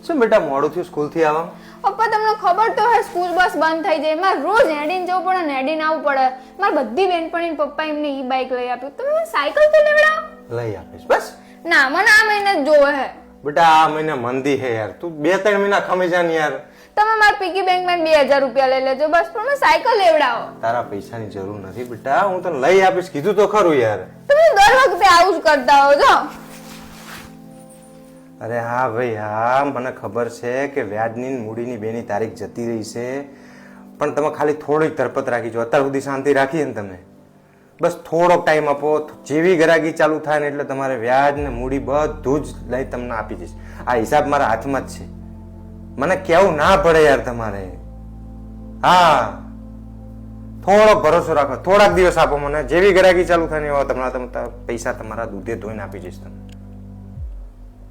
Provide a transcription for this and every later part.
શું બેટા મોડું થયું સ્કૂલ થી આવવા? પપ્પા તમને ખબર તો હે સ્કૂલ બસ બંધ થઈ જાય, મારે રોજ હેડીને જવું પડે ને હેડીને આવવું પડે. મારી બધી બેનપણી પપ્પા એમને ઈ બાઇક લઈ આપ્યું, તમે મને સાયકલ તો લેવડાવો. લઈ આપીશ બસ. ના મને આ મહિને જ જોવે હે. બેટા આ મહિને મંદી હે યાર, તું 2-3 મહિના ખમી જા ને યાર. તમે મારા પીકી બેંક માં 2000 રૂપિયા લઈ લેજો બસ, પણ મને સાયકલ લેવડાવો. તારા પૈસાની જરૂર નથી બેટા, હું તને લઈ આપીશ કીધું તો ખરું યાર. તમે દર વખતે આવું જ કરતા હો છો. અરે હા ભાઈ હા, મને ખબર છે કે વ્યાજની ને મૂડીની બેની તારીખ જતી રહી છે, પણ તમે ખાલી થોડીક ધરપત રાખી જો. અત્યાર સુધી શાંતિ રાખી ને તમે, બસ થોડોક ટાઈમ આપો. જેવી ગરાગી ચાલુ થાય ને એટલે તમારે વ્યાજ ને મૂડી બધું જ લઈ તમને આપી દઈશ. આ હિસાબ મારા હાથમાં જ છે, મને કેવું ના પડે યાર તમારે. હા થોડોક ભરોસો રાખો, થોડાક દિવસ આપો મને. જેવી ગરાગી ચાલુ થાય ને એવા તમારા પૈસા તમારા દૂધે ધોઈને આપી દઈશ તમને.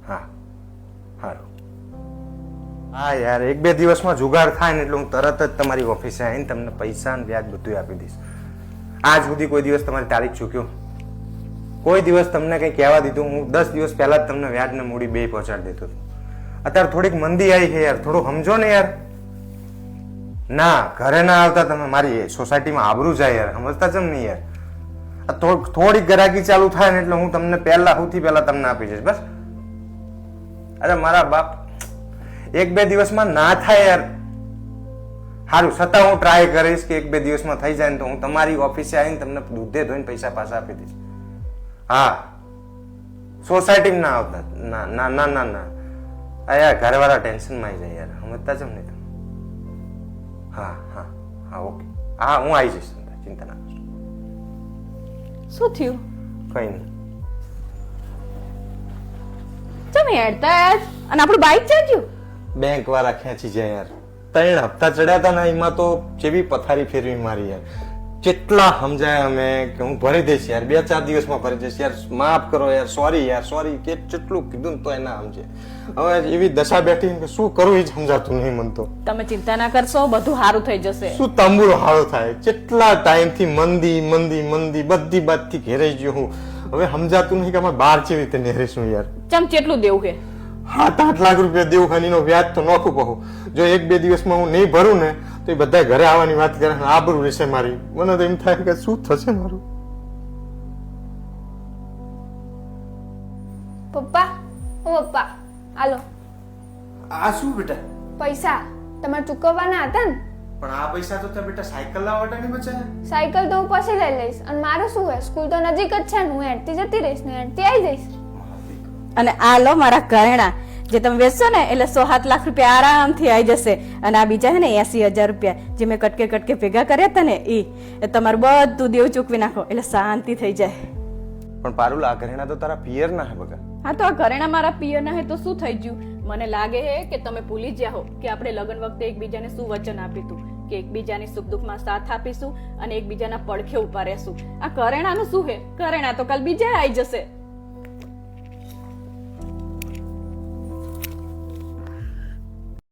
હા સારું. હા યાર 1-2 દિવસમાં જુગાડ થાય ને એટલે હું તરત જ તમારી ઓફિસે આવીને તમને પૈસા અને વ્યાજ બધું આપી દઈશ. આજ સુધી કોઈ દિવસ તમારી તારીખ ચૂક્યો? કોઈ દિવસ તમને કંઈ કહેવા દીધું? હું 10 દિવસ પહેલા જ તમને વ્યાજ ને મૂડી બે પહોંચાડી દેતો હતો. અત્યારે થોડીક મંદી આવી છે યાર, થોડું સમજો ને યાર. ના ઘરે ના આવતા તમે, મારી સોસાયટીમાં આબરૂ જાય યાર, સમજતા ચમ નહીં યાર. થોડીક ગરાગી ચાલુ થાય ને એટલે હું તમને સૌથી પહેલા તમને આપી જઈશ બસ. અરે મારા બાપ 1-2 દિવસમાં ના થાય યાર. સારું છતાં હું ટ્રાય કરીશ કે 1-2 દિવસમાં થઈ જાય ને તો હું તમારી ઓફિસે આવીને તમને દૂધે ધોઈને પૈસા પાછા આપી દઈશ. હા સોસાયટીમાં ના આવતા. ના ના ના ના ના યાર, ઘરવાળા ટેન્શનમાં આવી જાય યાર, સમજતા જ નહીં તમે. હા હા હા ઓકે, હા હું આવી જઈશ, ચિંતા ના કરશો. શું થયું? કઈ નહીં. તમે હેડતા યાર અને આપણું બાઇક ચાલ્યું. બેંક વાળા ખેંચી જાય યાર. 3 હપ્તા ચડ્યા હતા ને એમાં તો જેવી પથારી ફેરવી મારી યાર. કેટલા સમજાય અમે કે હું ભરી દઈશ યાર, 2-4 દિવસમાં ભરી દઈશ યાર, માફ કરો યાર, સોરી યાર સોરી, કે કેટલું કીધું ને તો એના સમજે. હવે એવી દશા બેઠી કે શું કરું એ જ સમજાતું નહીં મને તો. તમે ચિંતા ના કરશો, બધું સારું થઈ જશે. શું તંબુરો હારો થાય? કેટલા ટાઈમથી મંદી મંદી મંદી બધી બાજથી ઘેરાઈ ગયો હું. હવે સમજાતું નહીં કે અમે બહાર કેવી રીતે નેરીશું યાર. ચમ કેટલું દેવું કે 7-8 લાખ રૂપિયા દેવું ખાનીનો વ્યાજ તો નોખું કહું. જો 1-2 દિવસમાં હું નહીં ભરું ને તો એ બધા ઘરે આવવાની વાત કરે, આબરૂ રહેશે મારી. મને તો એમ થાય કે શું થશે મારું. પપ્પા ઓ પપ્પા હાલો. આ શું બેટા? પૈસા તમારે ચૂકવવાના હતા ને. પણ આ પૈસા તો બેટા સાયકલ લાવવા માટે નહીં બચાયા. સાયકલ તો હું પછી લઈ લઈશ, અને મારું શું હે, સ્કૂલ તો નજીક જ છે ને, હું હેડતી જતી રહીશ ને હેડતી આવી જઈશ. અને આ લો મારા ઘરેણા, જે તમે વેચશો ને એટલે 100-7 લાખ રૂપિયા આરામથી આવી જશે. અને આ બીજા છે ને 80,000 રૂપિયા જે મેં કટકે ભેગા કર્યા હતા ને એ તમારું બધું દેવું ચૂકવી નાખો એટલે શાંતિ થઈ જાય. પણ પારુલ આ ઘરેણા તો તારા પિયર ના હે બગા. હા તો આ ઘરેણા મારા પિયરના હે તો શું થઈ ગયું? મને લાગે છે કે તમે ભૂલી ગયા હો કે આપણે લગ્ન વખતે એકબીજાને શું વચન આપ્યું હતું કે એકબીજાની સુખ દુઃખમાં સાથ આપીશું અને એકબીજાના પડખે ઉભા રહેશું. આ ઘરેણાનું શું હે? ઘરેણા તો કાલ બીજા આવી જશે.